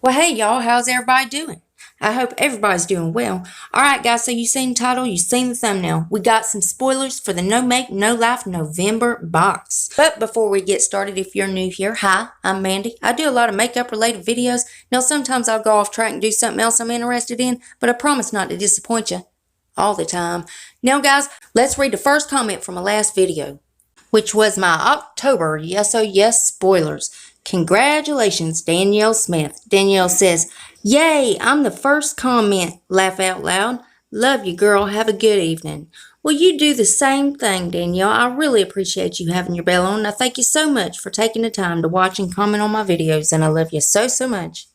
Well, hey, y'all, how's everybody doing? I hope everybody's doing well. All right, guys, so you seen the title, you seen the thumbnail. We got some spoilers for the No Make, No Life November box. But before we get started, if you're new here, hi, I'm Mandy. I do a lot of makeup-related videos. Now, sometimes I'll go off track and do something else I'm interested in, but I promise not to disappoint you all the time. Now, guys, let's read the first comment from my last video, which was my October Yes Oh Yes spoilers. Congratulations, Danielle Smith. Danielle says, "Yay, I'm the first comment. Laugh out loud. Love you, girl. Have a good evening." Well, you do the same thing, Danielle. I really appreciate you having your bell on. I thank you so much for taking the time to watch and comment on my videos, and I love you so, so much.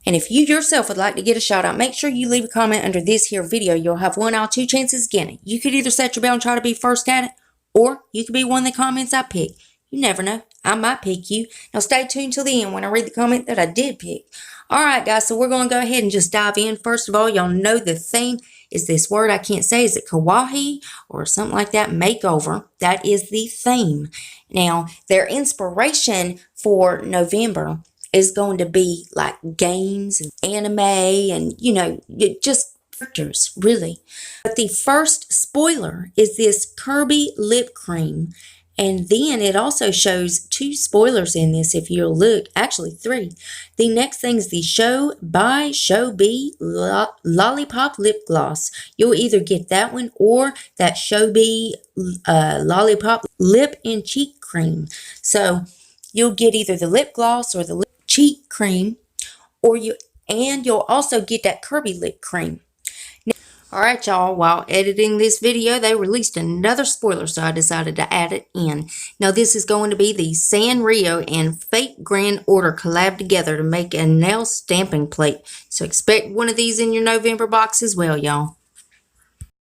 And if you yourself would like to get a shout out, make sure you leave a comment under this here video. You'll have 1 out of 2 chances getting it. You could either set your bell and try to be first at it, or you could be one of the comments I pick. You never know. I might pick you. Now stay tuned till the end when I read the comment that I did pick. Alright guys, so we're going to go ahead and just dive in. First of all, y'all know the theme is this word I can't say. Is it kawaii or something like that? Makeover. That is the theme. Now, their inspiration for November is going to be like games and anime and, just characters, really. But the first spoiler is this Kirby lip cream. And then it also shows 2 spoilers in this if you'll look. Actually, 3. The next thing is the Show by Show B Lollipop Lip Gloss. You'll either get that one or that Show B Lollipop Lip and Cheek Cream. So you'll get either the lip gloss or the lip cheek cream, you'll also get that Kirby lip cream. Alright y'all, while editing this video, they released another spoiler, so I decided to add it in. Now this is going to be the Sanrio and Fake Grand Order collab together to make a nail stamping plate. So expect one of these in your November box as well, y'all.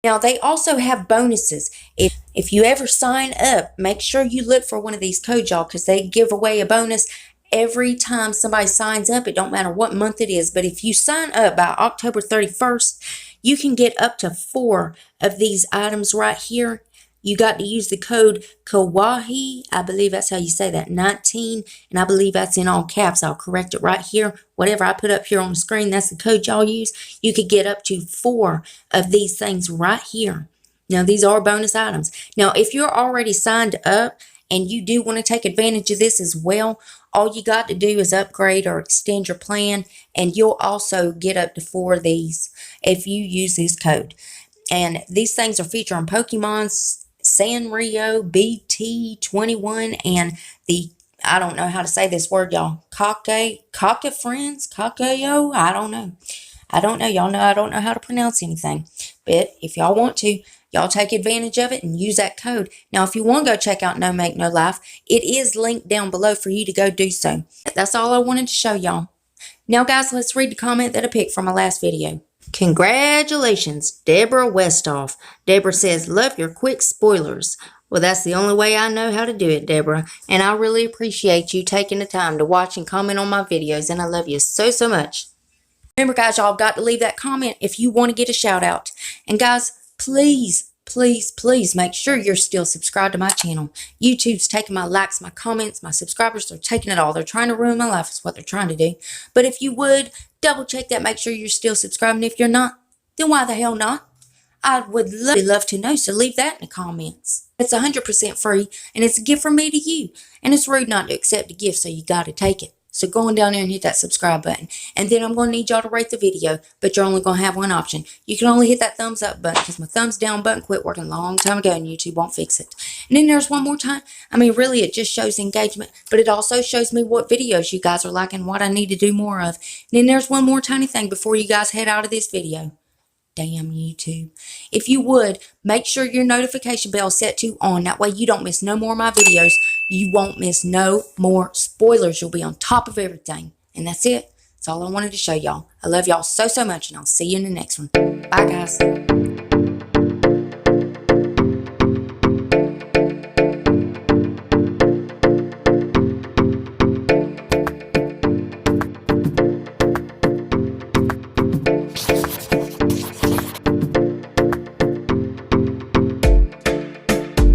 Now they also have bonuses. If you ever sign up, make sure you look for one of these codes, y'all, because they give away a bonus every time somebody signs up. It don't matter what month it is, but if you sign up by October 31st, you can get up to 4 of these items right here. You got to use the code KAWAHI, I believe that's how you say that, 19, and I believe that's in all caps. I'll correct it right here. Whatever I put up here on the screen, that's the code y'all use. You could get up to 4 of these things right here. Now, these are bonus items. Now, if you're already signed up and you do want to take advantage of this as well, all you got to do is upgrade or extend your plan, and you'll also get up to 4 of these if you use this code. And these things are featuring Pokemon's Sanrio, BT21, and the, I don't know how to say this word, y'all, Kake Friends, Kakeo, I don't know. Y'all know I don't know how to pronounce anything. But if y'all want to, y'all take advantage of it and use that code. Now, if you want to go check out No Make, No Life, it is linked down below for you to go do so. That's all I wanted to show y'all. Now, guys, let's read the comment that I picked from my last video. Congratulations, Deborah Westoff. Deborah says, "Love your quick spoilers." Well, that's the only way I know how to do it, Deborah. And I really appreciate you taking the time to watch and comment on my videos. And I love you so, so much. Remember, guys, y'all got to leave that comment if you want to get a shout out. And guys, please, please, please make sure you're still subscribed to my channel. YouTube's taking my likes, my comments, my subscribers. They're taking it all. They're trying to ruin my life is what they're trying to do. But if you would, double check that. Make sure you're still subscribed. And if you're not, then why the hell not? I would love to know, so leave that in the comments. It's 100% free, and it's a gift from me to you. And it's rude not to accept a gift, so you got to take it. So go on down there and hit that subscribe button. And then I'm going to need y'all to rate the video, but you're only going to have one option. You can only hit that thumbs up button because my thumbs down button quit working a long time ago and YouTube won't fix it. And then there's one more time. I mean, really, it just shows engagement, but it also shows me what videos you guys are liking, what I need to do more of. And then there's one more tiny thing before you guys head out of this video. Damn YouTube. If you would, make sure your notification bell is set to on. That way you don't miss no more of my videos. You won't miss no more spoilers. You'll be on top of everything. And that's it. That's all I wanted to show y'all. I love y'all so, so much, and I'll see you in the next one. Bye, guys.